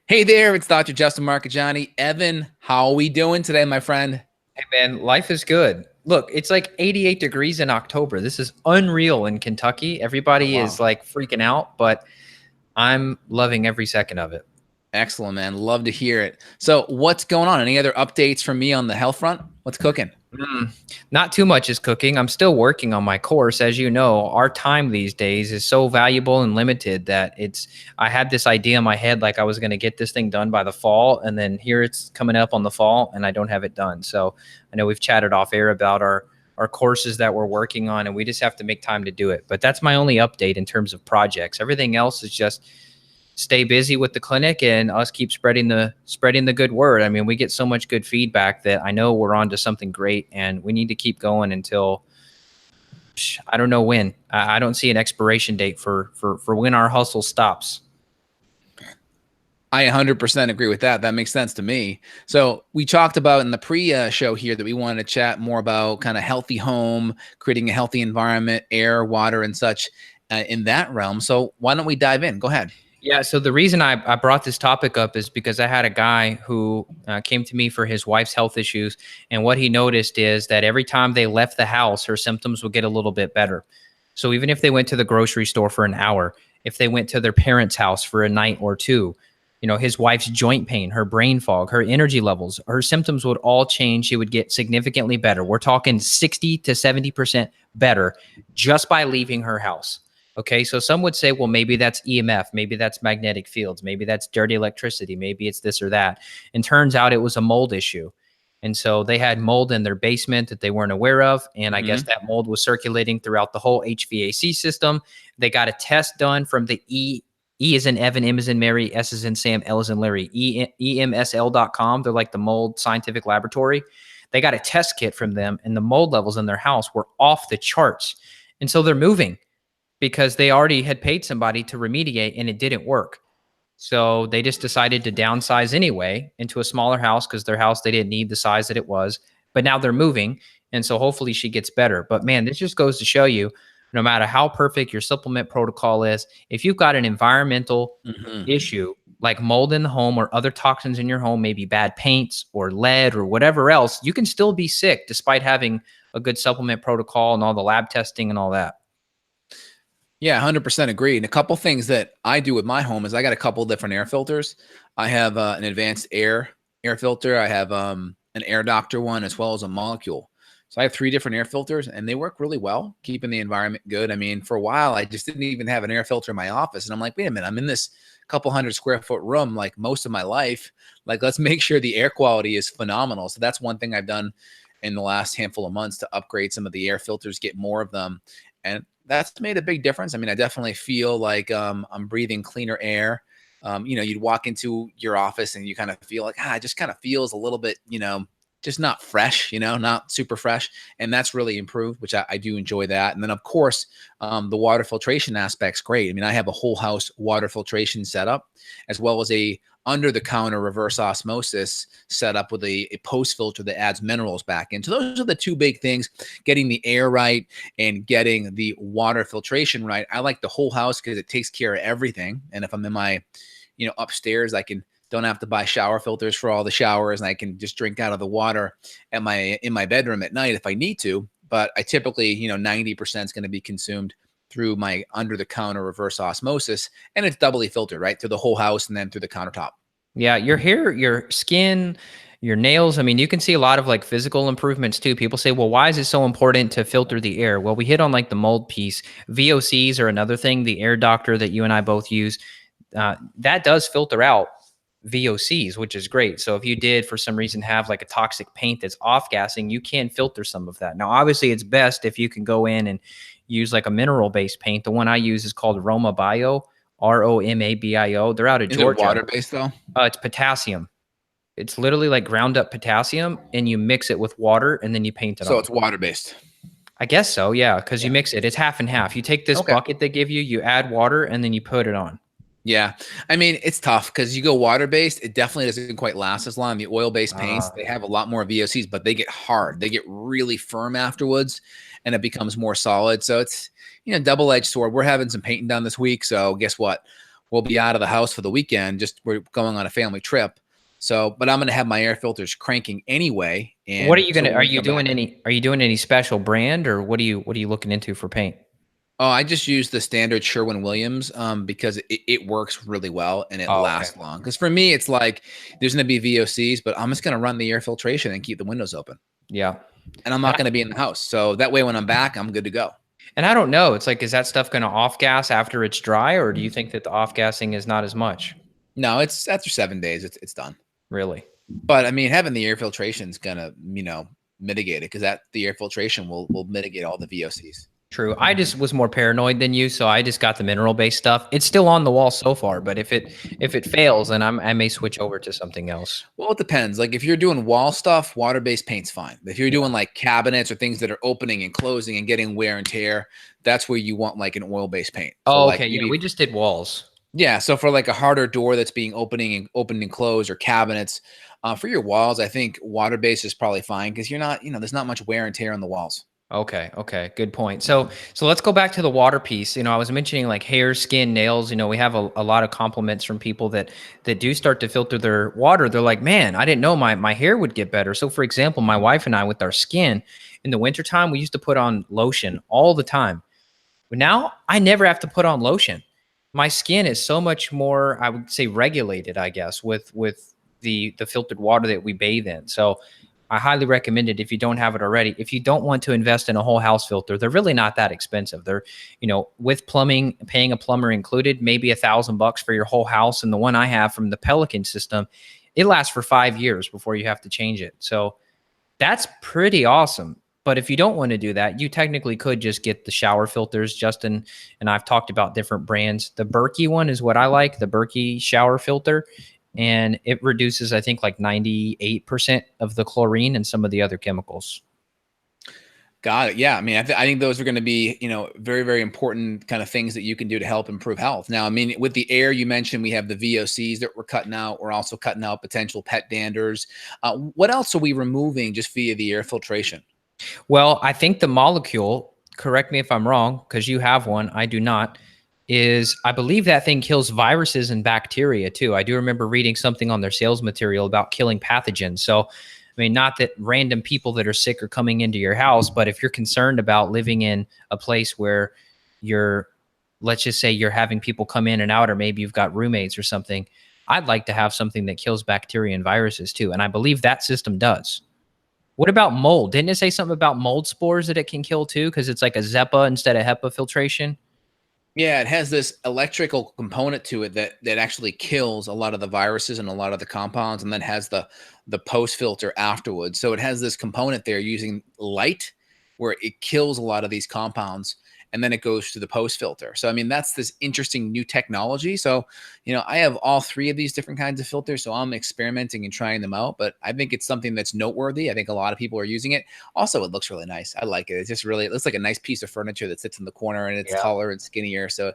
Hey there, it's Dr. Justin Marcagiani. Evan, how are we doing today, my friend? Hey man, life is good. Look, it's like 88 degrees in October. This is unreal in Kentucky. Oh, Everybody is wow. like freaking out, but I'm loving every second of it. Excellent, man. Love to hear it. So, what's going on? Any other updates from me on the health front? What's cooking? Mm, Not too much is cooking. I'm still working on my course. As you know, our time these days is so valuable and limited that I had this idea in my head like I was going to get this thing done by the fall, and then here it's coming up on the fall, and I don't have it done. So I know we've chatted off air about our courses that we're working on, and we just have to make time to do it. But that's my only update in terms of projects. Everything else is just stay busy with the clinic and us keep spreading the good word. I mean, we get so much good feedback that I know we're on to something great, and we need to keep going until I don't know when. I don't see an expiration date for when our hustle stops. I 100% agree with that. That makes sense to me. So, we talked about in the pre-show here that we wanted to chat more about kind of healthy home, creating a healthy environment, air, water, and such in that realm. So, why don't we dive in? Go ahead. Yeah, so the reason I brought this topic up is because I had a guy who came to me for his wife's health issues. And what he noticed is that every time they left the house, her symptoms would get a little bit better. So even if they went to the grocery store for an hour, if they went to their parents' house for a night or two, his wife's joint pain, her brain fog, her energy levels, her symptoms would all change. She would get significantly better. We're talking 60 to 70% better just by leaving her house. Okay, so some would say, well, maybe that's EMF, maybe that's magnetic fields, maybe that's dirty electricity, maybe it's this or that. And turns out it was a mold issue. And so they had mold in their basement that they weren't aware of. And I guess Mm-hmm. that mold was circulating throughout the whole HVAC system. They got a test done from the E is in Evan, M is in Mary, S is in Sam, L is in Larry, EMSL.com. They're like the mold scientific laboratory. They got a test kit from them, and the mold levels in their house were off the charts. And so they're moving because they already had paid somebody to remediate and it didn't work. So they just decided to downsize anyway into a smaller house because their house, they didn't need the size that it was. But now they're moving. And so hopefully she gets better. But man, this just goes to show you no matter how perfect your supplement protocol is, if you've got an environmental Mm-hmm. issue like mold in the home or other toxins in your home, maybe bad paints or lead or whatever else, you can still be sick despite having a good supplement protocol and all the lab testing and all that. Yeah, 100% agree. And a couple things that I do with my home is I got a couple different air filters. I have an advanced air filter. I have an air doctor one as well as a molecule. So I have three different air filters and they work really well, keeping the environment good. I mean, for a while, I just didn't even have an air filter in my office. And I'm like, wait a minute, I'm in this couple 100 square foot room like most of my life. Like, let's make sure the air quality is phenomenal. So that's one thing I've done in the last handful of months to upgrade some of the air filters, get more of them. And that's made a big difference. I mean, I definitely feel like I'm breathing cleaner air. You'd walk into your office and you kind of feel like, it just kind of feels a little bit, just not fresh, not super fresh. And that's really improved, which I do enjoy that. And then, of course, the water filtration aspect's great. I mean, I have a whole house water filtration setup, as well as a under the counter reverse osmosis setup with a post filter that adds minerals back in. So those are the two big things: getting the air right and getting the water filtration right. I like the whole house because it takes care of everything. And if I'm in my, upstairs, I can don't have to buy shower filters for all the showers, and I can just drink out of the water at in my bedroom at night if I need to. But I typically, 90% is going to be consumed through my under the counter reverse osmosis, and it's doubly filtered, right? Through the whole house and then through the countertop. Yeah, your hair, your skin, your nails. I mean, you can see a lot of like physical improvements too. People say, well, why is it so important to filter the air? Well, we hit on like the mold piece. VOCs are another thing, the air doctor that you and I both use. That does filter out VOCs, which is great. So if you did for some reason have like a toxic paint that's off gassing, you can filter some of that. Now, obviously, it's best if you can go in and use like a mineral based paint. The one I use is called Roma Bio, ROMABIO. They're out of Is it Georgia. water based though? It's potassium. It's literally like ground up potassium and you mix it with water and then you paint it So on. it's water based. I guess so, yeah, because you Yeah. mix it. It's half and half. You take this Okay. bucket they give you, you add water, and then you put it on. Yeah. I mean, it's tough because you go water based, it definitely doesn't quite last as long. The oil based paints, Uh, they have a lot more VOCs, but they get hard. They get really firm afterwards and it becomes more solid. So it's, double edged sword. We're having some painting done this week. So guess what? we'll be out of the house for the weekend. Just we're going on a family trip. So, but I'm going to have my air filters cranking anyway. What are And you so gonna? when we come back, Are you doing any special brand, or what are you looking into for paint? oh, I just use the standard Sherwin-Williams because it works really well and it Oh, okay. lasts long. Because for me, it's like there's going to be VOCs, but I'm just going to run the air filtration and keep the windows open. Yeah. And I'm And not going to be in the house. So that way, when I'm back, I'm good to go. I don't know. It's like, is that stuff going to off gas after it's dry, or do you think that the off gassing is not as much? No, it's after 7 days, it's done. Really? But I mean, having the air filtration is gonna, mitigate it because the air filtration will mitigate all the VOCs. True. I just was more paranoid than you, so I just got the mineral based stuff. It's still on the wall so far, but if it fails, then I may switch over to something else. Well, it depends. Like if you're doing wall stuff, water-based paint's fine. If you're Yeah. doing like cabinets or things that are opening and closing and getting wear and tear, that's where you want like an oil-based paint. So Oh, like okay. Yeah, maybe we just did walls. yeah. So for like a harder door that's being opened and closed or cabinets, for your walls, I think water-based is probably fine because you're not, there's not much wear and tear on the walls. Okay, okay, good point. So let's go back to the water piece. I was mentioning like hair, skin, nails. We have a lot of compliments from people that do start to filter their water. They're like, man, I didn't know my hair would get better. So for example, my wife and I with our skin in the wintertime, we used to put on lotion all the time. But now I never have to put on lotion. My skin is so much more, I would say, regulated, I guess, with the filtered water that we bathe in. So I highly recommend it if you don't have it already. If you don't want to invest in a whole house filter, they're really not that expensive. They're, with plumbing, paying a plumber included, maybe $1,000 for your whole house. And the one I have from the Pelican system, it lasts for 5 years before you have to change it. So that's pretty awesome. But if you don't want to do that, you technically could just get the shower filters. Justin and I've talked about different brands. The Berkey one is what I like, the Berkey shower filter. And it reduces, I think, like 98% of the chlorine and some of the other chemicals. Got it. Yeah. I mean, I think those are going to be, very, very important kind of things that you can do to help improve health. Now, I mean, with the air, you mentioned we have the VOCs that we're cutting out. We're also cutting out potential pet danders. What else are we removing just via the air filtration? Well, I think the molecule, correct me if I'm wrong, because you have one, I do not, is I believe that thing kills viruses and bacteria too. I do remember reading something on their sales material about killing pathogens. So, I mean, not that random people that are sick are coming into your house, but if you're concerned about living in a place where let's just say you're having people come in and out, or maybe you've got roommates or something, I'd like to have something that kills bacteria and viruses too. And I believe that system does. What about mold? Didn't it say something about mold spores that it can kill too? Because it's like a Zeppa instead of HEPA filtration. Yeah, it has this electrical component to it that actually kills a lot of the viruses and a lot of the compounds, and then has the post filter afterwards. So it has this component there using light where it kills a lot of these compounds, and then it goes to the post filter. So I mean, that's this interesting new technology. So I have all three of these different kinds of filters, so I'm experimenting and trying them out. But I think it's something that's noteworthy. I think a lot of people are using it. Also, it looks really nice. I like it. It's just really, it looks like a nice piece of furniture that sits in the corner, and it's Yeah. taller and skinnier. So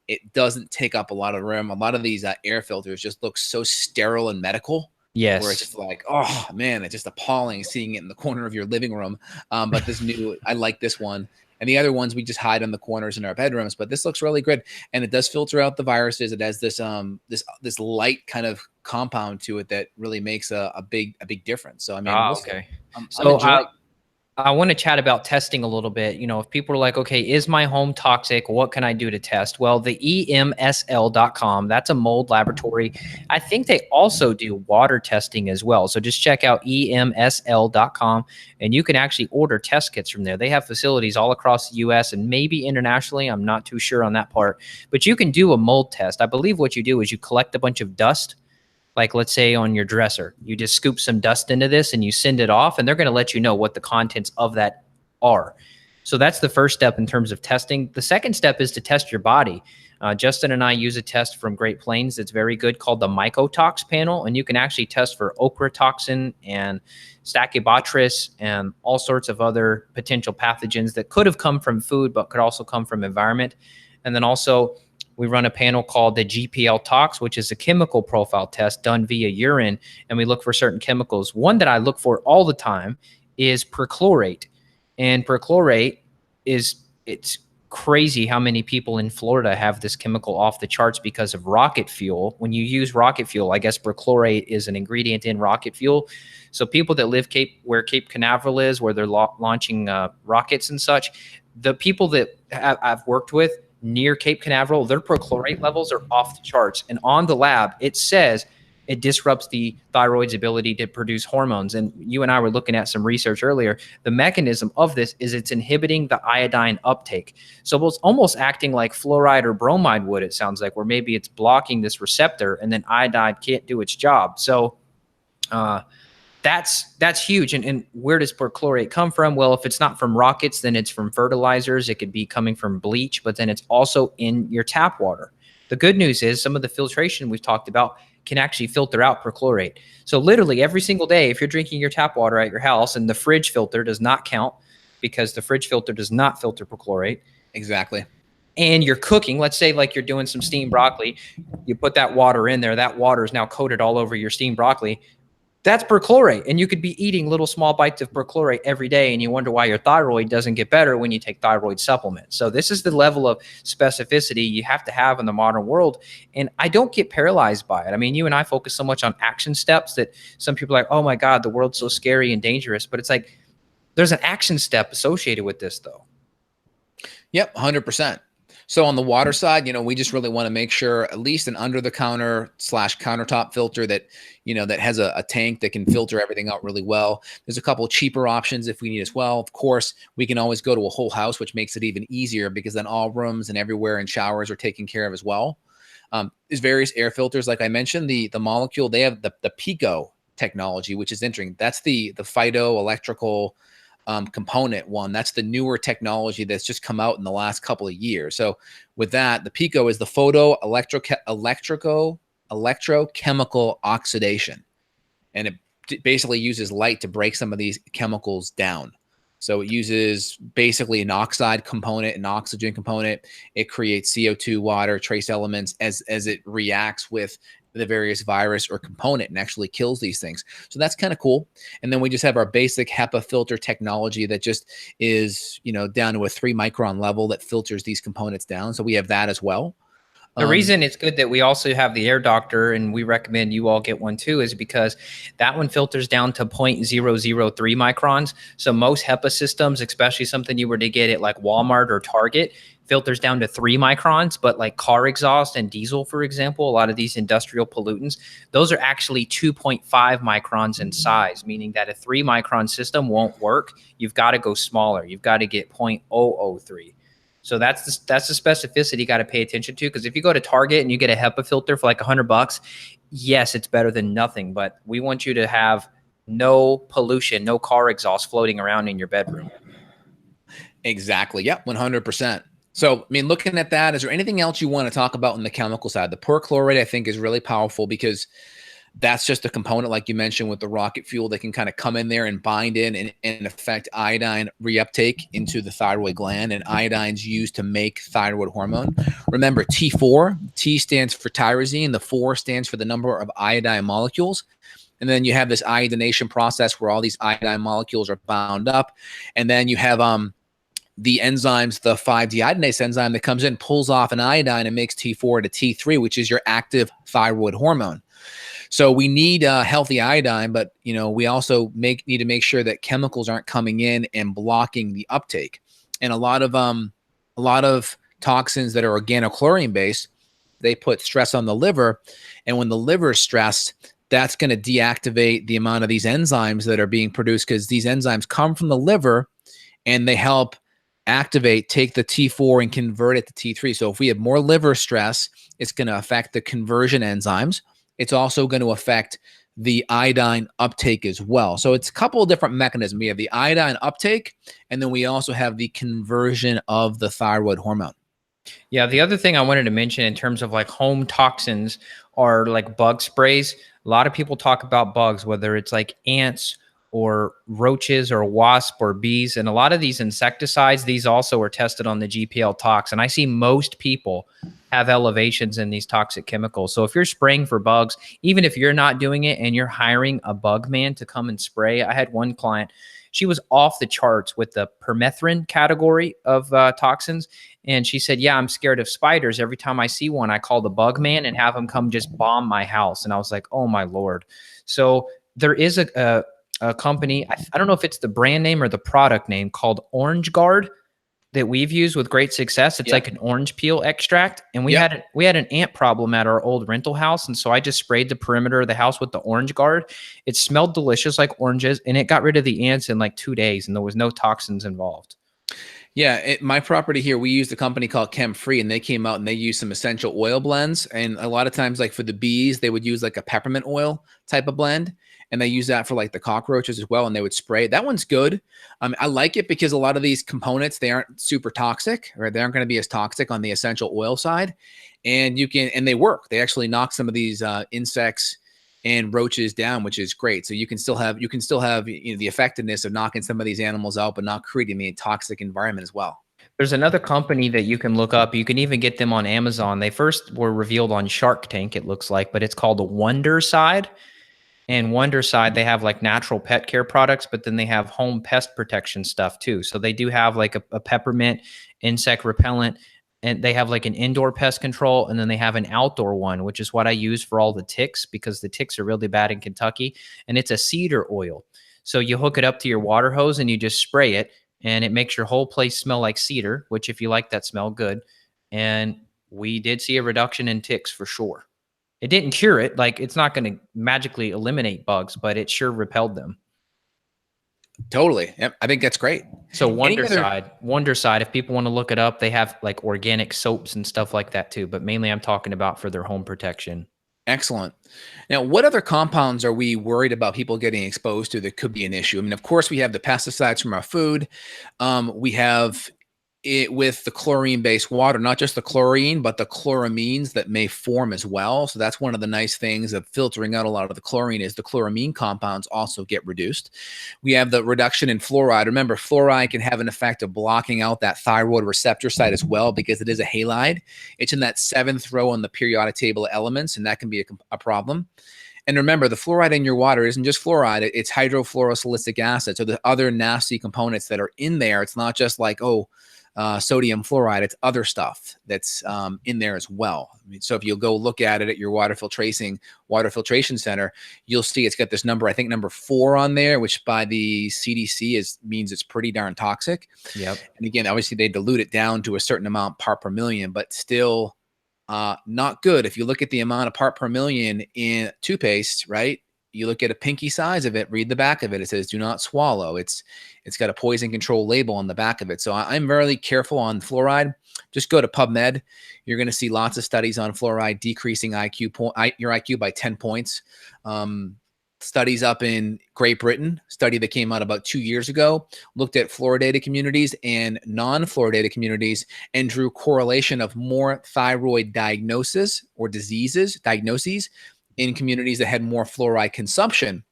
it doesn't take up a lot of room. A lot of these air filters just look so sterile and medical, where it's Yes. just like, oh man, it's just appalling seeing it in the corner of your living room. But I like this one. And the other ones we just hide in the corners in our bedrooms. But this looks really good, and it does filter out the viruses. It has this light kind of compound to it that really makes a big difference. So I mean, Ah, we'll see. okay. I'm So enjoying. I want to chat about testing a little bit. If people are like, okay, is my home toxic? What can I do to test? Well, the EMSL.com, that's a mold laboratory. I think they also do water testing as well. So just check out EMSL.com, and you can actually order test kits from there. They have facilities all across the US and maybe internationally. I'm not too sure on that part, but you can do a mold test. I believe what you do is you collect a bunch of dust, like let's say on your dresser, you just scoop some dust into this and you send it off, and they're going to let you know what the contents of that are. So that's the first step in terms of testing. The second step is to test your body. Justin and I use a test from Great Plains that's very good called the Mycotox panel, and you can actually test for ochratoxin and Stachybotrys and all sorts of other potential pathogens that could have come from food but could also come from environment. And then also we run a panel called the GPL Tox, which is a chemical profile test done via urine, and we look for certain chemicals. One that I look for all the time is perchlorate, and perchlorate it's crazy how many people in Florida have this chemical off the charts because of rocket fuel. When you use rocket fuel, I guess perchlorate is an ingredient in rocket fuel. So people that live where Cape Canaveral is, where they're launching rockets and such, the people that I've worked with near Cape Canaveral, their perchlorate levels are off the charts. And on the lab, it says it disrupts the thyroid's ability to produce hormones. And you and I were looking at some research earlier. The mechanism of this is it's inhibiting the iodine uptake. So it's almost acting like fluoride or bromide would, it sounds like, where maybe it's blocking this receptor and then iodine can't do its job. So that's huge. And where does perchlorate come from? Well, if it's not from rockets, then it's from fertilizers. It could be coming from bleach, but then it's also in your tap water. The good news is some of the filtration we've talked about can actually filter out perchlorate. So literally every single day, if you're drinking your tap water at your house and the fridge filter does not count because the fridge filter does not filter perchlorate. Exactly. And you're cooking, let's say like you're doing some steamed broccoli, you put that water in there, that water is now coated all over your steamed broccoli. That's perchlorate. And you could be eating little small bites of perchlorate every day. And you wonder why your thyroid doesn't get better when you take thyroid supplements. So this is the level of specificity you have to have in the modern world. And I don't get paralyzed by it. I mean, you and I focus so much on action steps that some people are like, oh my God, the world's so scary and dangerous. But it's like, there's an action step associated with this though. Yep, 100%. So on the water side, we just really want to make sure at least an under the counter / countertop filter that, that has a tank that can filter everything out really well. There's a couple cheaper options if we need as well. Of course, we can always go to a whole house, which makes it even easier because then all rooms and everywhere and showers are taken care of as well. There's various air filters. Like I mentioned, the molecule, they have the Pico technology, which is interesting. That's the phytoelectrical component one. That's the newer technology that's just come out in the last couple of years. So with that, the Pico is the electrochemical oxidation. And it basically uses light to break some of these chemicals down. So it uses basically an oxide component, an oxygen component. It creates CO2, water, trace elements as it reacts with the various virus or component and actually kills these things. So that's kind of cool. And then we just have our basic HEPA filter technology that just is, down to a 3 micron level that filters these components down. So we have that as well. The reason it's good that we also have the Air Doctor, and we recommend you all get one too, is because that one filters down to 0.003 microns. So most HEPA systems, especially something you were to get at like Walmart or Target, filters down to 3 microns. But like car exhaust and diesel, for example, a lot of these industrial pollutants, those are actually 2.5 microns in size, meaning that a 3 micron system won't work. You've got to go smaller. You've got to get 0.003. So that's the specificity you got to pay attention to. Because if you go to Target and you get a HEPA filter for like $100, yes, it's better than nothing. But we want you to have no pollution, no car exhaust floating around in your bedroom. Exactly. Yep. 100%. So, I mean, looking at that, is there anything else you want to talk about on the chemical side? The perchlorate, I think, is really powerful because that's just a component, like you mentioned, with the rocket fuel that can kind of come in there and bind in and affect iodine reuptake into the thyroid gland. And iodine's used to make thyroid hormone. Remember, T4, T stands for tyrosine. The 4 stands for the number of iodine molecules. And then you have this iodination process where all these iodine molecules are bound up. And then you have the enzymes, the 5-deiodinase enzyme that comes in, pulls off an iodine and makes T4 to T3, which is your active thyroid hormone. So we need healthy iodine, but we also need to make sure that chemicals aren't coming in and blocking the uptake. And a lot of toxins that are organochlorine based, they put stress on the liver, and when the liver is stressed, that's going to deactivate the amount of these enzymes that are being produced, because these enzymes come from the liver and they help take the T4 and convert it to T3. So if we have more liver stress, it's going to affect the conversion enzymes. It's also going to affect the iodine uptake as well. So it's a couple of different mechanisms. We have the iodine uptake, and then we also have the conversion of the thyroid hormone. Yeah, the other thing I wanted to mention in terms of like home toxins are like bug sprays. A lot of people talk about bugs, whether it's like ants or roaches or wasp or bees. And a lot of these insecticides, these also are tested on the GPL tox. And I see most people have elevations in these toxic chemicals. So if you're spraying for bugs, even if you're not doing it and you're hiring a bug man to come and spray, I had one client, she was off the charts with the permethrin category of toxins. And she said, yeah, I'm scared of spiders. Every time I see one, I call the bug man and have him come just bomb my house. And I was like, oh my Lord. So there is a company, I don't know if it's the brand name or the product name, called Orange Guard that we've used with great success. It's like an orange peel extract. And we had an ant problem at our old rental house. And so I just sprayed the perimeter of the house with the Orange Guard. It smelled delicious like oranges, and it got rid of the ants in like 2 days, and there was no toxins involved. Yeah, my property here, we used a company called Chem Free, and they came out and they used some essential oil blends. And a lot of times, like for the bees, they would use like a peppermint oil type of blend, and they use that for like the cockroaches as well. And they would spray. That one's good. I like it because a lot of these components, they aren't super toxic, or they aren't going to be as toxic on the essential oil side. And they work. They actually knock some of these insects and roaches down, which is great. So you can still have the effectiveness of knocking some of these animals out, but not creating the toxic environment as well. There's another company that you can look up. You can even get them on Amazon. They first were revealed on Shark Tank, it looks like, but it's called Wonderside. And Wonderside, they have like natural pet care products, but then they have home pest protection stuff too. So they do have like a peppermint insect repellent, and they have like an indoor pest control, and then they have an outdoor one, which is what I use for all the ticks, because the ticks are really bad in Kentucky. And it's a cedar oil. So you hook it up to your water hose and you just spray it, and it makes your whole place smell like cedar, which if you like that smell, good. And we did see a reduction in ticks for sure. It didn't cure it. Like, it's not going to magically eliminate bugs, but it sure repelled them. Totally. Yep. I think that's great. So Wonderside, if people want to look it up, they have like organic soaps and stuff like that too. But mainly I'm talking about for their home protection. Excellent. Now, what other compounds are we worried about people getting exposed to that could be an issue? I mean, of course, we have the pesticides from our food. We have it with the chlorine-based water, not just the chlorine, but the chloramines that may form as well. So that's one of the nice things of filtering out a lot of the chlorine, is the chloramine compounds also get reduced. We have the reduction in fluoride. Remember, fluoride can have an effect of blocking out that thyroid receptor site as well, because it is a halide. It's in that 7th row on the periodic table of elements, and that can be a problem. And remember, the fluoride in your water isn't just fluoride, it's hydrofluorosilicic acid. So the other nasty components that are in there, it's not just like, sodium fluoride, it's other stuff that's in there as well. I mean, so if you'll go look at it at your water filtration center, you'll see it's got this number, I think number 4 on there, which by the CDC means it's pretty darn toxic. Yep. And again, obviously they dilute it down to a certain amount part per million, but still not good. If you look at the amount of part per million in toothpaste, right? You look at a pinky size of it, read the back of it. It says, do not swallow. It's got a poison control label on the back of it. So I'm very careful on fluoride. Just go to PubMed. You're going to see lots of studies on fluoride decreasing your IQ by 10 points. Studies up in Great Britain, study that came out about 2 years ago, looked at fluoridated communities and non-fluoridated communities and drew correlation of more thyroid diagnoses in communities that had more fluoride consumption.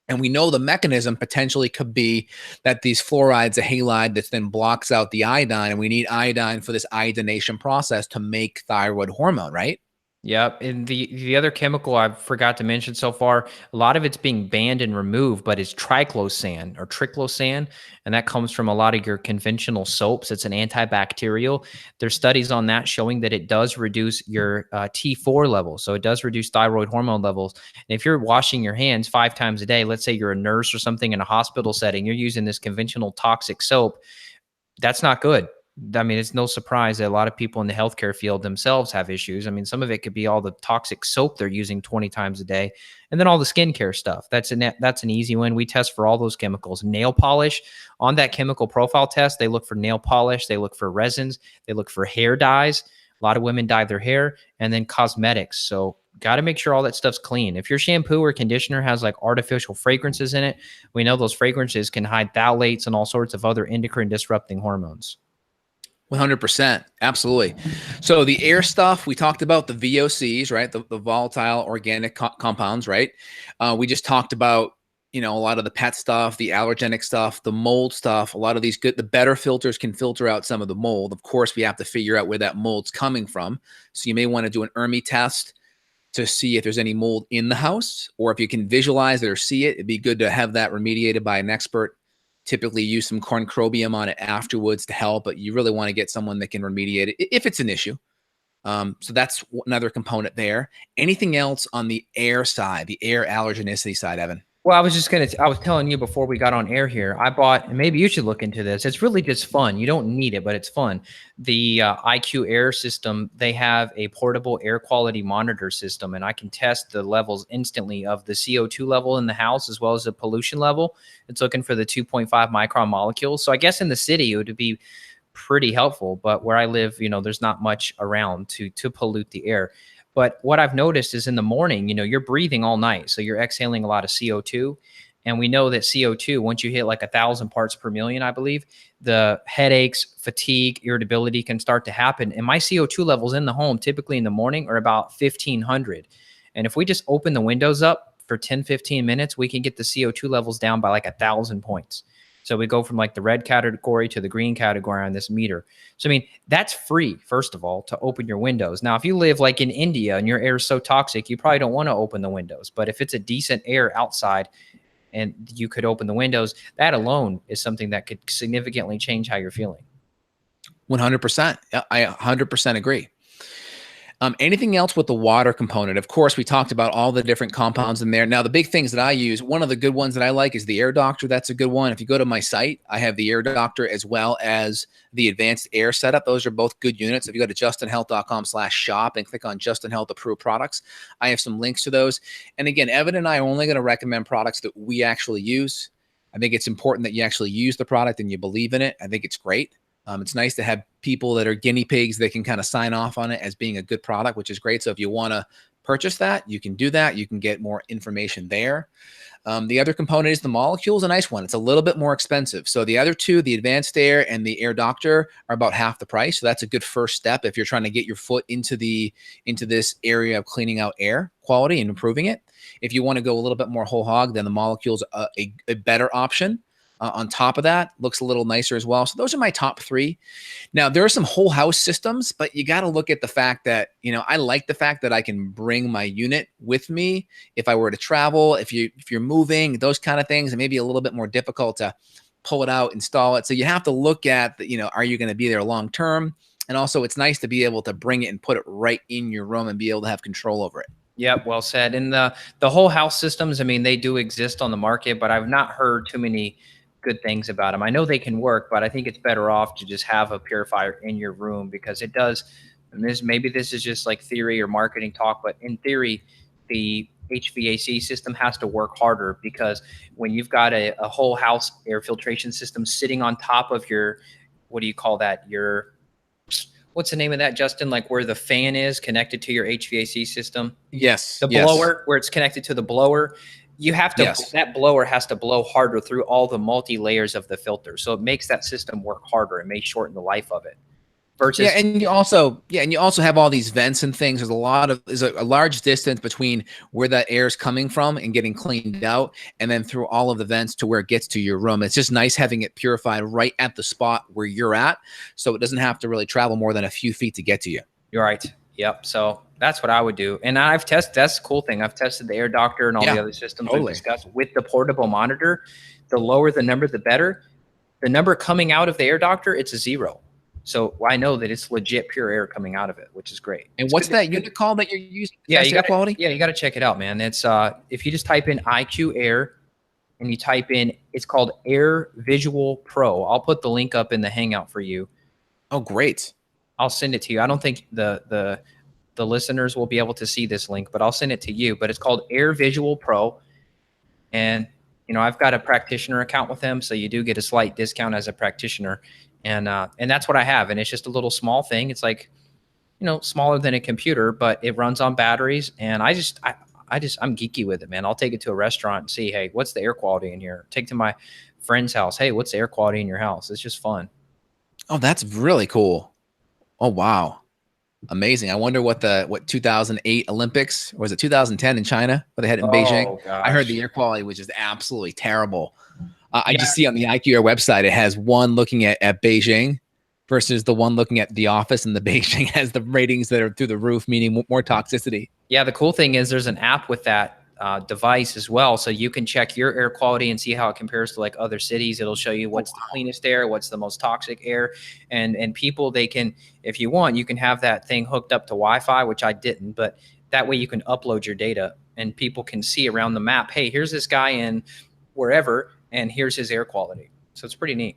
And we know the mechanism potentially could be that these fluorides, a halide that then blocks out the iodine, and we need iodine for this iodination process to make thyroid hormone, right? Yep. And the other chemical I forgot to mention so far, a lot of it's being banned and removed, but it's triclosan or triclosan. And that comes from a lot of your conventional soaps. It's an antibacterial. There's studies on that showing that it does reduce your T4 levels. So it does reduce thyroid hormone levels. And if you're washing your hands 5 times a day, let's say you're a nurse or something in a hospital setting, you're using this conventional toxic soap, that's not good. I mean, it's no surprise that a lot of people in the healthcare field themselves have issues. I mean, some of it could be all the toxic soap they're using 20 times a day, and then all the skincare stuff. That's an easy one. We test for all those chemicals. Nail polish, on that chemical profile test, they look for nail polish, they look for resins, they look for hair dyes. A lot of women dye their hair, and then cosmetics. So got to make sure all that stuff's clean. If your shampoo or conditioner has like artificial fragrances in it, we know those fragrances can hide phthalates and all sorts of other endocrine disrupting hormones. 100%. Absolutely. So the air stuff, we talked about the VOCs, right? The volatile organic compounds, right? We just talked about, a lot of the pet stuff, the allergenic stuff, the mold stuff, a lot of the better filters can filter out some of the mold. Of course, we have to figure out where that mold's coming from. So you may want to do an ERMI test to see if there's any mold in the house, or if you can visualize it or see it, it'd be good to have that remediated by an expert. Typically use some corncrobium on it afterwards to help, but you really want to get someone that can remediate it if it's an issue. So that's another component there. Anything else on the air side, the air allergenicity side, Evan? Well, I was telling you before we got on air here, I bought, and maybe you should look into this. It's really just fun. You don't need it, but it's fun. The IQ Air system, they have a portable air quality monitor system, and I can test the levels instantly of the CO2 level in the house as well as the pollution level. It's looking for the 2.5 micron molecules. So I guess in the city, it would be pretty helpful, but where I live, there's not much around to pollute the air. But what I've noticed is in the morning, you're breathing all night. So you're exhaling a lot of CO2. And we know that CO2, once you hit like 1,000 parts per million, I believe, the headaches, fatigue, irritability can start to happen. And my CO2 levels in the home, typically in the morning, are about 1,500. And if we just open the windows up for 10, 15 minutes, we can get the CO2 levels down by like 1,000 points. So we go from like the red category to the green category on this meter. So, I mean, that's free, first of all, to open your windows. Now, if you live like in India and your air is so toxic, you probably don't want to open the windows. But if it's a decent air outside and you could open the windows, that alone is something that could significantly change how you're feeling. 100%. I 100% agree. Anything else with the water component? Of course, we talked about all the different compounds in there. Now, the big things that I use, one of the good ones that I like is the Air Doctor. That's a good one. If you go to my site, I have the Air Doctor as well as the Advanced Air Setup. Those are both good units. If you go to justinhealth.com/shop and click on Justin Health Approved Products, I have some links to those. And again, Evan and I are only going to recommend products that we actually use. I think it's important that you actually use the product and you believe in it. I think it's great. It's nice to have people that are guinea pigs that can kind of sign off on it as being a good product, which is great. So if you want to purchase that, you can do that. You can get more information there. The other component is the molecule is a nice one. It's a little bit more expensive. So the other two, the Advanced Air and the Air Doctor, are about half the price. So that's a good first step if you're trying to get your foot into this area of cleaning out air quality and improving it. If you want to go a little bit more whole hog, then the molecule's a better option. On top of that, looks a little nicer as well. So those are my top three. Now, there are some whole house systems, but you got to look at the fact that, I like the fact that I can bring my unit with me if I were to travel, if you're moving, those kind of things. It may be a little bit more difficult to pull it out, install it. So you have to look at, are you going to be there long term? And also, it's nice to be able to bring it and put it right in your room and be able to have control over it. Yep, well said. And the whole house systems, I mean, they do exist on the market, but I've not heard too many good things about them. I know they can work, but I think it's better off to just have a purifier in your room because it does. And maybe this is just like theory or marketing talk, but in theory, the HVAC system has to work harder because when you've got a whole house air filtration system sitting on top of your, what do you call that? What's the name of that, Justin? Like where the fan is connected to your HVAC system? Yes. The blower, where it's connected to the blower. You have to, that blower has to blow harder through all the multi-layers of the filter. So it makes that system work harder. It may shorten the life of it. Versus, and you also have all these vents and things. There's a large distance between where that air is coming from and getting cleaned out, and then through all of the vents to where it gets to your room. It's just nice having it purified right at the spot where you're at, so it doesn't have to really travel more than a few feet to get to you. You're right. Yep. So that's what I would do. And I've tested, that's the cool thing. I've tested the Air Doctor and all the other systems we've discussed with the portable monitor. The lower the number, the better. The number coming out of the Air Doctor, it's a 0. So I know that it's legit pure air coming out of it, which is great. And what's that unit called that you're using? Yeah, you got quality. Yeah, you got to check it out, man. It's if you just type in IQ Air and you type in, it's called Air Visual Pro. I'll put the link up in the Hangout for you. Oh, great. I'll send it to you. I don't think the listeners will be able to see this link, but I'll send it to you. But it's called Air Visual Pro, and I've got a practitioner account with them, so you do get a slight discount as a practitioner, and that's what I have. And it's just a little small thing. It's like smaller than a computer, but it runs on batteries. And I'm geeky with it, man. I'll take it to a restaurant and see, hey, what's the air quality in here? Take it to my friend's house. Hey, what's the air quality in your house? It's just fun. Oh, that's really cool. Oh, wow. Amazing. I wonder what 2008 Olympics, or was it 2010 in China, where they had it in Beijing? Oh I heard the gosh. air quality was just absolutely terrible. I Yeah. just see on the IQ Air website, it has one looking at Beijing versus the one looking at the office, and the Beijing has the ratings that are through the roof, meaning more toxicity. Yeah, the cool thing is there's an app with that device as well. So you can check your air quality and see how it compares to like other cities. It'll show you what's the cleanest air, what's the most toxic air. And people, they can, if you want, you can have that thing hooked up to Wi-Fi, which I didn't, but that way you can upload your data and people can see around the map, hey, here's this guy in wherever, and here's his air quality. So it's pretty neat.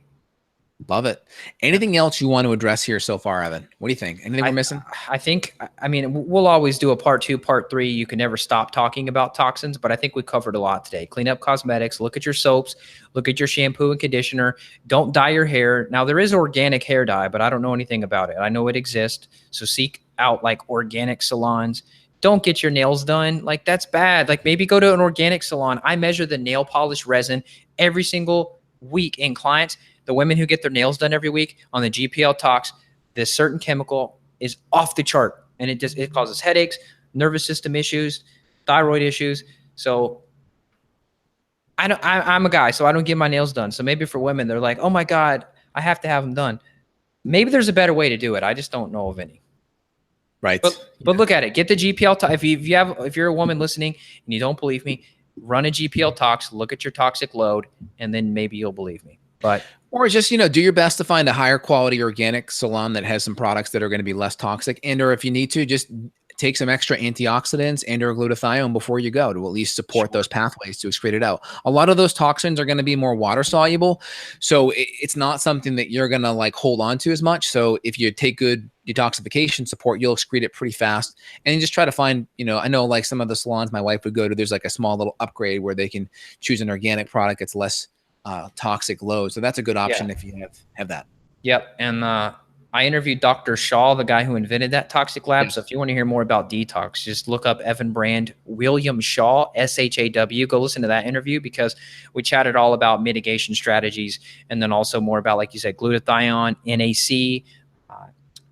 Love it. Anything else you want to address here so far, Evan? What do you think? Anything we're missing? I think, I mean, we'll always do a part 2, part 3. You can never stop talking about toxins, but I think we covered a lot today. Clean up cosmetics, look at your soaps, look at your shampoo and conditioner. Don't dye your hair. Now, there is organic hair dye, but I don't know anything about it. I know it exists. So seek out like organic salons. Don't get your nails done. Like, that's bad. Like, maybe go to an organic salon. I measure the nail polish resin every single week in clients. The women who get their nails done every week on the GPL Tox, this certain chemical is off the chart, and it causes headaches, nervous system issues, thyroid issues. So I'm a guy, so I don't get my nails done. So maybe for women, they're like, oh my God, I have to have them done. Maybe there's a better way to do it. I just don't know of any. Right. But look at it. Get the GPL Tox. If you're a woman listening and you don't believe me, run a GPL Tox, look at your toxic load, and then maybe you'll believe me. But or just, do your best to find a higher quality organic salon that has some products that are going to be less toxic. And, or if you need to, just take some extra antioxidants and or glutathione before you go to at least support those pathways to excrete it out. A lot of those toxins are going to be more water soluble. So it's not something that you're going to like hold on to as much. So if you take good detoxification support, you'll excrete it pretty fast. And you just try to find, I know like some of the salons my wife would go to, there's like a small little upgrade where they can choose an organic product that's less toxic load. So that's a good option if you have that. Yep. And I interviewed Dr. Shaw, the guy who invented that toxic lab. Yes. So if you want to hear more about detox, just look up Evan Brand, William Shaw, SHAW. Go listen to that interview because we chatted all about mitigation strategies and then also more about, like you said, glutathione, NAC,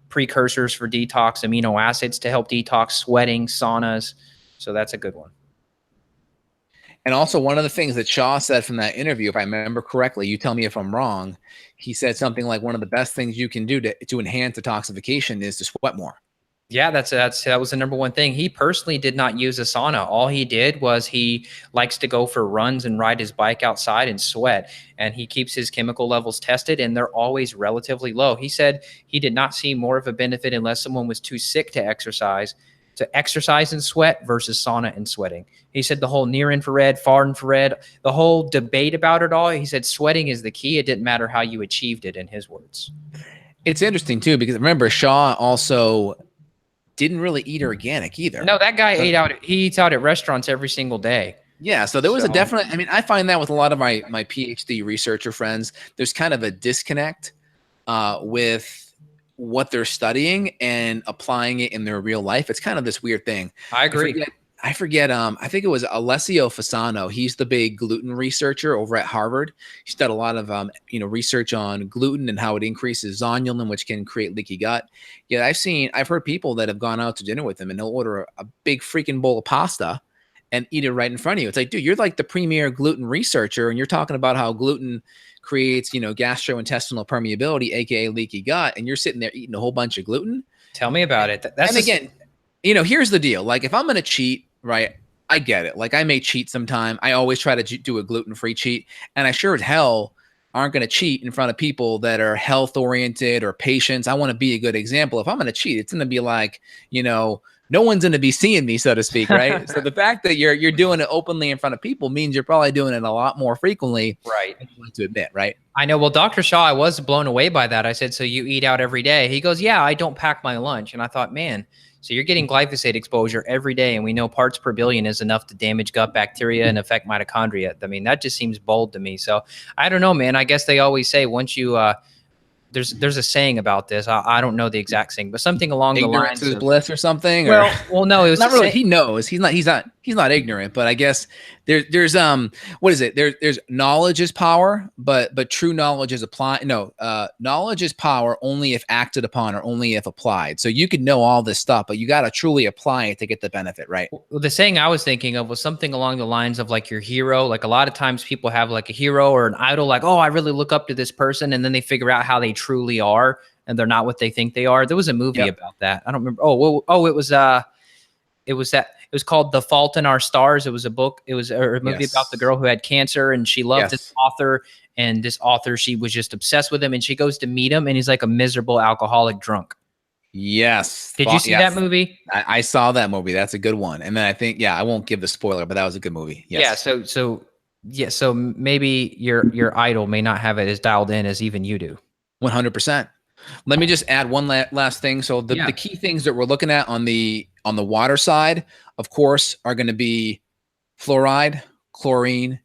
precursors for detox, amino acids to help detox, sweating, saunas. So that's a good one. And also one of the things that Shaw said from that interview, if I remember correctly, you tell me if I'm wrong, he said something like one of the best things you can do to enhance detoxification is to sweat more. Yeah, that was the number one thing. He personally did not use a sauna. All he did was he likes to go for runs and ride his bike outside and sweat. And he keeps his chemical levels tested and they're always relatively low. He said he did not see more of a benefit unless someone was too sick to exercise and sweat versus sauna and sweating. He said the whole near infrared, far infrared, the whole debate about it all, he said sweating is the key. It didn't matter how you achieved it, in his words. It's interesting too, because remember, Shaw also didn't really eat organic either. No, that guy he eats out at restaurants every single day. Yeah, so there was a definite, I mean, I find that with a lot of my PhD researcher friends, there's kind of a disconnect with what they're studying and applying it in their real life. It's kind of this weird thing. I agree. I forget. I think it was Alessio Fasano. He's the big gluten researcher over at Harvard. He's done a lot of, research on gluten and how it increases zonulin, which can create leaky gut. Yeah, I've heard people that have gone out to dinner with him and they'll order a big freaking bowl of pasta and eat it right in front of you. It's like, dude, you're like the premier gluten researcher and you're talking about how gluten creates, gastrointestinal permeability, aka leaky gut, and you're sitting there eating a whole bunch of gluten. Tell me about it. Again, here's the deal. Like, if I'm gonna cheat, right? I get it. Like, I may cheat sometime. I always try to do a gluten-free cheat, and I sure as hell aren't gonna cheat in front of people that are health-oriented or patients. I want to be a good example. If I'm gonna cheat, it's gonna be like, no one's going to be seeing me, so to speak, right? So the fact that you're doing it openly in front of people means you're probably doing it a lot more frequently, right? Than you want to admit, right? I know. Well, Dr. Shaw, I was blown away by that. I said, so you eat out every day? He goes, yeah, I don't pack my lunch. And I thought, man, so you're getting glyphosate exposure every day, and we know parts per billion is enough to damage gut bacteria and affect mitochondria. I mean, that just seems bold to me. So I don't know, man. I guess they always say once you there's a saying about this. I don't know the exact saying, but something along the lines of bliss or something. Well, no, it was not really. He knows. He's not he's not ignorant, but I guess there's what is it? There's knowledge is power, but true knowledge is applied. No, knowledge is power only if acted upon or only if applied. So you could know all this stuff, but you got to truly apply it to get the benefit, right? Well, the saying I was thinking of was something along the lines of like your hero. Like a lot of times people have like a hero or an idol, like, oh, I really look up to this person, and then they figure out how they truly are, and they're not what they think they are. There was a movie about that. I don't remember. It was called The Fault in Our Stars. It was a book. It was a movie about the girl who had cancer, and she loved this author, and this author, she was just obsessed with him, and she goes to meet him, and he's like a miserable alcoholic drunk. Yes. Did you see that movie? I saw that movie. That's a good one. And then I think, I won't give the spoiler, but that was a good movie. Yes. Yeah. So maybe your idol may not have it as dialed in as even you do. 100%. Let me just add one last thing. So the key things that we're looking at on the water side, of course, are going to be fluoride, chlorine,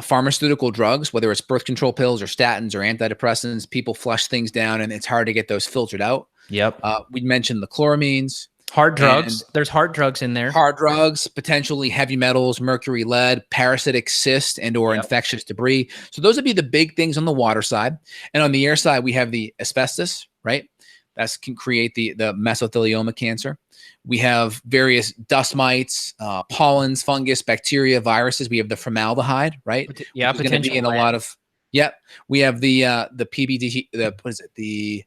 pharmaceutical drugs, whether it's birth control pills or statins or antidepressants. People flush things down, and it's hard to get those filtered out. Yep. We mentioned the chloramines. Hard drugs. There's hard drugs in there. Hard drugs, potentially heavy metals, mercury, lead, parasitic cyst, and or infectious debris. So those would be the big things on the water side. And on the air side, we have the asbestos, right? That can create the mesothelioma cancer. We have various dust mites, pollens, fungus, bacteria, viruses. We have the formaldehyde, right? Yeah, potentially going to be in a lot of. Yep. We have the PBD. What is it?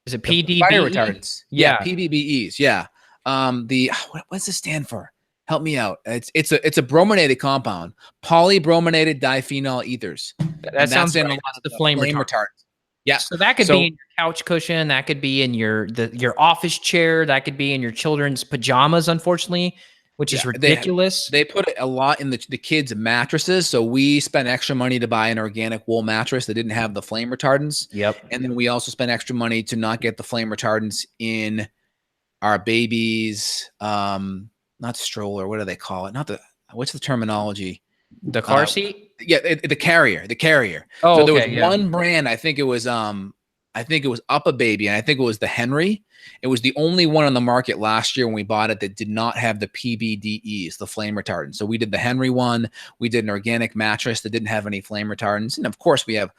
Is it PDB? Fire retardants. Yeah. PBBEs. Yeah. What's it stand for? Help me out. It's a brominated compound, polybrominated diphenyl ethers. That sounds in right. The flame retardant. Yeah. So that could be in your couch cushion. That could be in your office chair. That could be in your children's pajamas, unfortunately, which is ridiculous. They put a lot in the kids' mattresses. So we spent extra money to buy an organic wool mattress that didn't have the flame retardants. Yep. And then we also spent extra money to not get the flame retardants in our babies, not stroller. What do they call it? What's the terminology? The car seat? Yeah, the carrier. Oh, so there was one brand, I think it was Up a Baby, and I think it was the Henry. It was the only one on the market last year when we bought it that did not have the PBDEs, the flame retardants. So we did the Henry one. We did an organic mattress that didn't have any flame retardants. And of course we have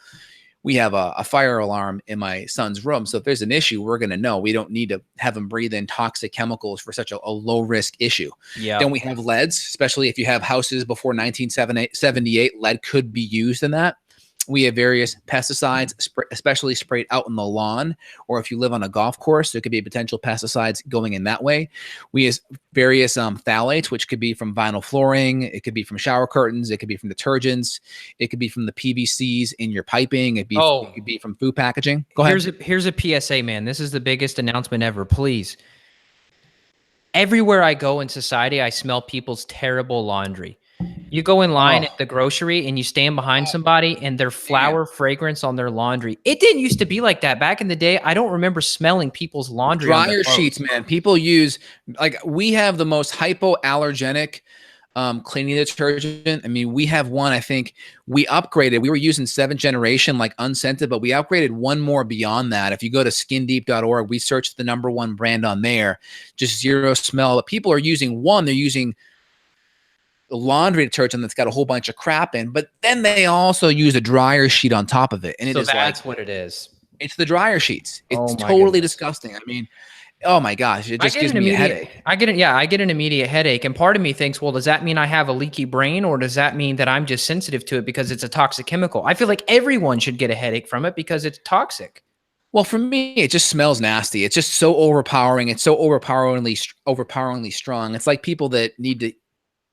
a fire alarm in my son's room. So if there's an issue, we're going to know. We don't need to have him breathe in toxic chemicals for such a low risk issue. Yeah. Then we have leads, especially if you have houses before 1978, lead could be used in that. We have various pesticides, especially sprayed out on the lawn, or if you live on a golf course, there could be potential pesticides going in that way. We have various phthalates, which could be from vinyl flooring. It could be from shower curtains. It could be from detergents. It could be from the PVCs in your piping. It could be from food packaging. Go ahead. Here's a PSA, man. This is the biggest announcement ever. Please. Everywhere I go in society, I smell people's terrible laundry. You go in line at the grocery and you stand behind somebody and their flower fragrance on their laundry. It didn't used to be like that back in the day. I don't remember smelling people's laundry. Dryer sheets, man. People use, we have the most hypoallergenic cleaning detergent. I mean, we have one, I think we upgraded. We were using 7th generation, unscented, but we upgraded one more beyond that. If you go to skindeep.org, we searched the #1 brand on there, just zero smell. But people are using one. They're using laundry detergent that's got a whole bunch of crap in, but then they also use a dryer sheet on top of it. And that's what it is. It's the dryer sheets. It's totally disgusting. I mean, oh my gosh, it just gives me a headache. I get an immediate headache. And part of me thinks, well, does that mean I have a leaky brain, or does that mean that I'm just sensitive to it because it's a toxic chemical? I feel like everyone should get a headache from it because it's toxic. Well, for me, it just smells nasty. It's just so overpowering. It's so overpoweringly strong. It's like people that need to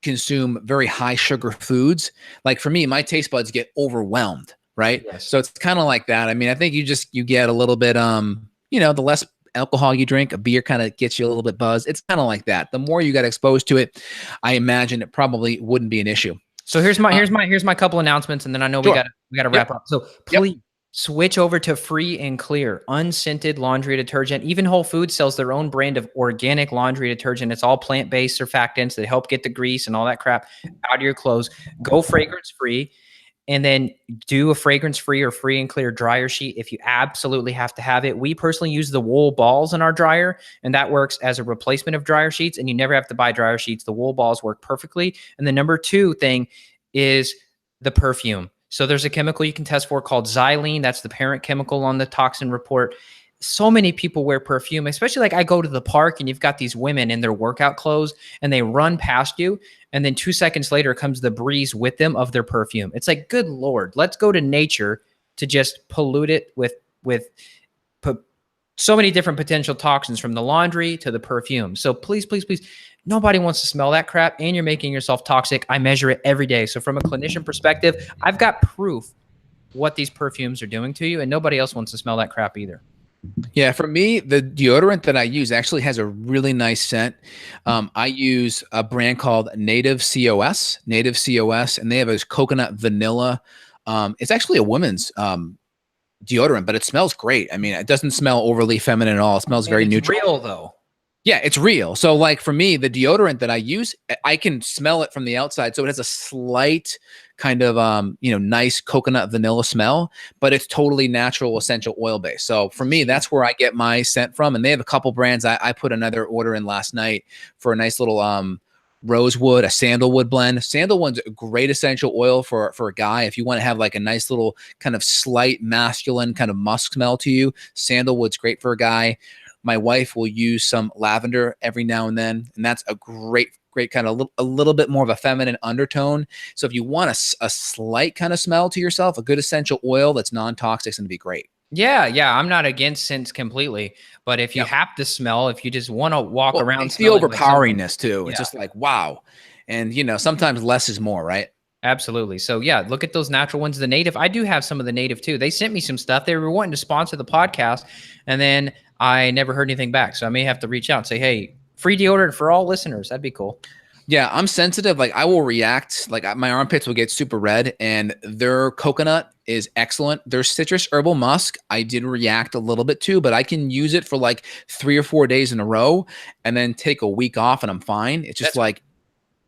consume very high sugar foods. Like for me, my taste buds get overwhelmed, right? Yes. So it's kind of like that. I mean, I think you get a little bit, the less alcohol you drink, a beer kind of gets you a little bit buzzed. It's kind of like that. The more you got exposed to it, I imagine it probably wouldn't be an issue. So here's my couple announcements, and then I know we gotta wrap up. So please switch over to Free and Clear, unscented laundry detergent. Even Whole Foods sells their own brand of organic laundry detergent. It's all plant-based surfactants that help get the grease and all that crap out of your clothes. Go fragrance free. and then do a fragrance-free or free and clear dryer sheet if you absolutely have to have it. We personally use the wool balls in our dryer, and that works as a replacement of dryer sheets, and you never have to buy dryer sheets. The wool balls work perfectly. And the number 2 thing is the perfume. So there's a chemical you can test for called xylene. That's the parent chemical on the toxin report. So many people wear perfume, especially like I go to the park and you've got these women in their workout clothes and they run past you. And then 2 seconds later comes the breeze with them of their perfume. It's like, good Lord, let's go to nature to just pollute it with so many different potential toxins, from the laundry to the perfume. So please, please, please, nobody wants to smell that crap, and you're making yourself toxic. I measure it every day. So from a clinician perspective, I've got proof what these perfumes are doing to you, and nobody else wants to smell that crap either. Yeah, for me, the deodorant that I use actually has a really nice scent. I use a brand called Native COS, and they have a coconut vanilla. It's actually a women's deodorant, but it smells great. I mean, it doesn't smell overly feminine at all. It smells very neutral. Real though. Yeah, it's real. So like for me, the deodorant that I use, I can smell it from the outside. So it has a slight kind of, nice coconut vanilla smell, but it's totally natural essential oil based. So for me, that's where I get my scent from. And they have a couple brands. I put another order in last night for a nice little, rosewood, a sandalwood blend. Sandalwood's a great essential oil for a guy. If you want to have like a nice little kind of slight masculine kind of musk smell to you, sandalwood's great for a guy. My wife will use some lavender every now and then, and that's a great kind of a little bit more of a feminine undertone. So if you want a slight kind of smell to yourself, a good essential oil that's non-toxic is going to be great. Yeah, I'm not against scents completely, but if you have to smell, if you just want to walk around, it's the overpoweringness too. It's just like, wow. And sometimes less is more, right? Absolutely. So yeah, look at those natural ones. The Native, I do have some of the Native too. They sent me some stuff. They were wanting to sponsor the podcast, and then I never heard anything back. So I may have to reach out and say, hey, free deodorant for all listeners. That'd be cool. Yeah, I'm sensitive. Like I will react. Like my armpits will get super red, and their coconut is excellent. Their citrus herbal musk, I did react a little bit to, but I can use it for like 3 or 4 days in a row and then take a week off and I'm fine. It's just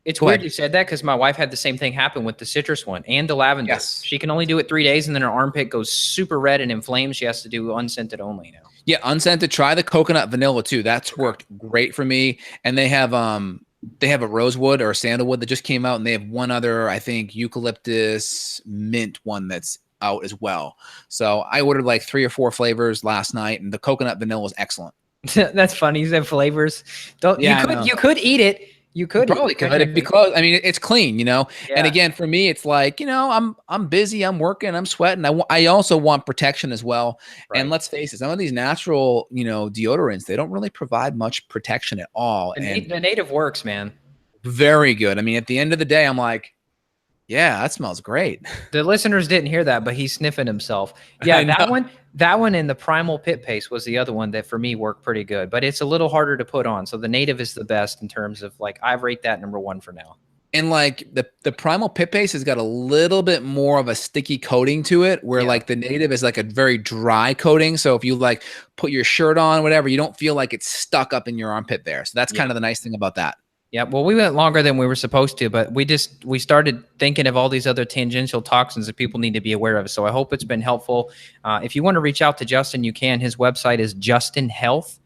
it's weird you said that, because my wife had the same thing happen with the citrus one and the lavender. Yes. She can only do it 3 days, and then her armpit goes super red and inflamed. She has to do unscented only now. Yeah, unscented. Try the coconut vanilla too. That's worked great for me. And they have a rosewood or a sandalwood that just came out, and they have one other, I think, eucalyptus mint one that's out as well. So I ordered like 3 or 4 flavors last night, and the coconut vanilla is excellent. That's funny. You said flavors. You could eat it. You could probably could because I mean it's clean, Yeah. And again, for me, it's like I'm busy, I'm working, I'm sweating. I also want protection as well. Right. And let's face it, some of these natural deodorants, they don't really provide much protection at all. And the Native works, man. Very good. I mean, at the end of the day, I'm like, yeah, that smells great. The listeners didn't hear that, but he's sniffing himself. Yeah, that one and the Primal Pit Paste was the other one that for me worked pretty good, but it's a little harder to put on. So the Native is the best in terms of like, I rate that number 1 for now. And like the Primal Pit Paste has got a little bit more of a sticky coating to it, where like the Native is like a very dry coating. So if you like put your shirt on, whatever, you don't feel like it's stuck up in your armpit there. So that's kind of the nice thing about that. Yeah, well, we went longer than we were supposed to, but we started thinking of all these other tangential toxins that people need to be aware of. So I hope it's been helpful. If you want to reach out to Justin, you can. His website is Justin Health.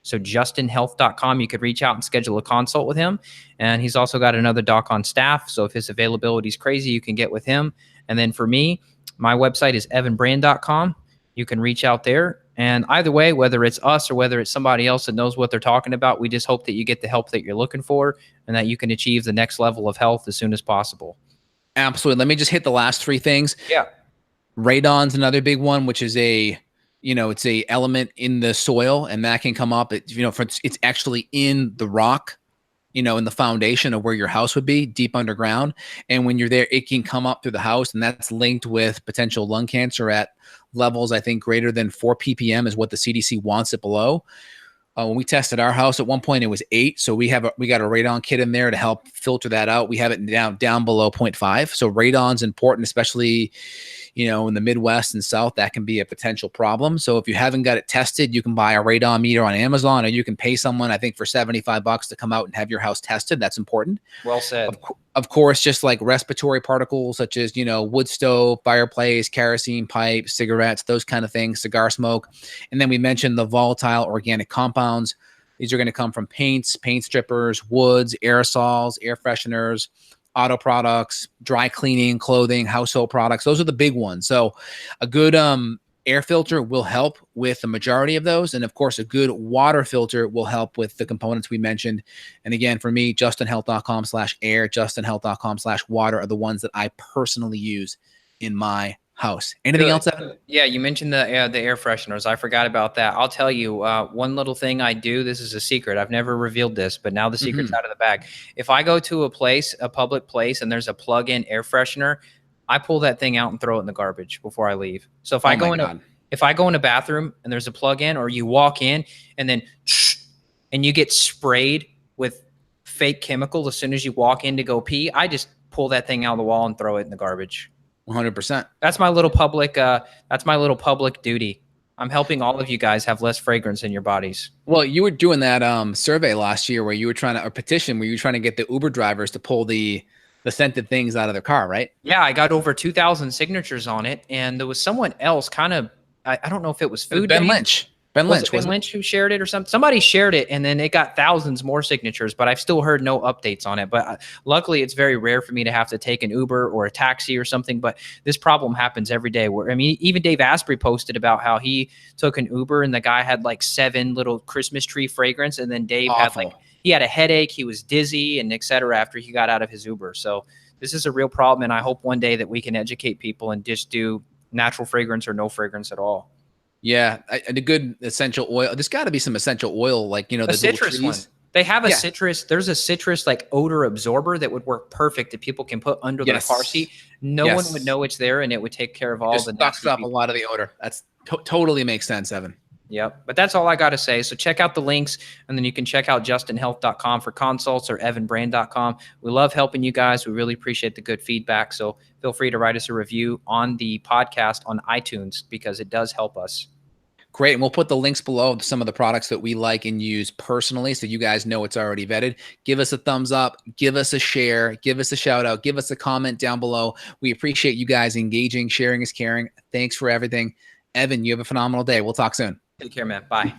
So justinhealth.com. You could reach out and schedule a consult with him. And he's also got another doc on staff. So if his availability is crazy, you can get with him. And then for me, my website is evanbrand.com. You can reach out there. And either way, whether it's us or whether it's somebody else that knows what they're talking about, we just hope that you get the help that you're looking for and that you can achieve the next level of health as soon as possible. Absolutely. Let me just hit the last 3 things. Yeah. Radon's another big one, which is it's a element in the soil, and that can come up. It's actually in the rock, in the foundation of where your house would be, deep underground. And when you're there, it can come up through the house, and that's linked with potential lung cancer at levels, I think, greater than 4 ppm is what the CDC wants it below. When we tested our house at one point, it was 8. So we got a radon kit in there to help filter that out. We have it down below 0.5. So radon's important, especially, in the Midwest and South. That can be a potential problem. So if you haven't got it tested, you can buy a radon meter on Amazon, or you can pay someone, I think, for $75 to come out and have your house tested. That's important. Well said. Of course, just like respiratory particles such as, wood stove, fireplace, kerosene pipe, cigarettes, those kind of things, cigar smoke. And then we mentioned the volatile organic compounds. These are going to come from paints, paint strippers, woods, aerosols, air fresheners, auto products, dry cleaning, clothing, household products. Those are the big ones. So a good air filter will help with the majority of those. And of course, a good water filter will help with the components we mentioned. And again, for me, justinhealth.com/air, justinhealth.com/water are the ones that I personally use in my house. Anything else, Evan? Yeah, you mentioned the air fresheners. I forgot about that. I'll tell you one little thing I do. This is a secret. I've never revealed this, but now the secret's out of the bag. If I go to a public place, and there's a plug-in air freshener, I pull that thing out and throw it in the garbage before I leave. So if I go in a bathroom and there's a plug-in, or you walk in and then and you get sprayed with fake chemical as soon as you walk in to go pee, I just pull that thing out of the wall and throw it in the garbage. 100%. That's my little public. That's my little public duty. I'm helping all of you guys have less fragrance in your bodies. Well, you were doing that survey last year where you were trying to, or petition where you were trying to get the Uber drivers to pull the scented things out of their car, right? Yeah, I got over 2,000 signatures on it, and there was someone else kind of, I don't know if it was Food Ben Day. Lynch. Ben Lynch who shared it or something? Somebody shared it, and then it got thousands more signatures, but I've still heard no updates on it. But luckily, it's very rare for me to have to take an Uber or a taxi or something. But this problem happens every day. Where, I mean, even Dave Asprey posted about how he took an Uber, and the guy had like 7 little Christmas tree fragrance, and then Dave he had a headache, he was dizzy, and et cetera after he got out of his Uber. So this is a real problem, and I hope one day that we can educate people and just do natural fragrance or no fragrance at all. Yeah, and a good essential oil. There's got to be some essential oil, like, the citrus one. They have a citrus. There's a citrus like odor absorber that would work perfect that people can put under their car seat. No one would know it's there, and it would take care of all the. Sucks up a lot of the odor. That's totally makes sense, Evan. Yep. But that's all I got to say. So check out the links, and then you can check out justinhealth.com for consults, or evanbrand.com. We love helping you guys. We really appreciate the good feedback. So feel free to write us a review on the podcast on iTunes, because it does help us. Great. And we'll put the links below of some of the products that we like and use personally, so you guys know it's already vetted. Give us a thumbs up, give us a share, give us a shout out, give us a comment down below. We appreciate you guys engaging. Sharing is caring. Thanks for everything. Evan, you have a phenomenal day. We'll talk soon. Take care, man. Bye.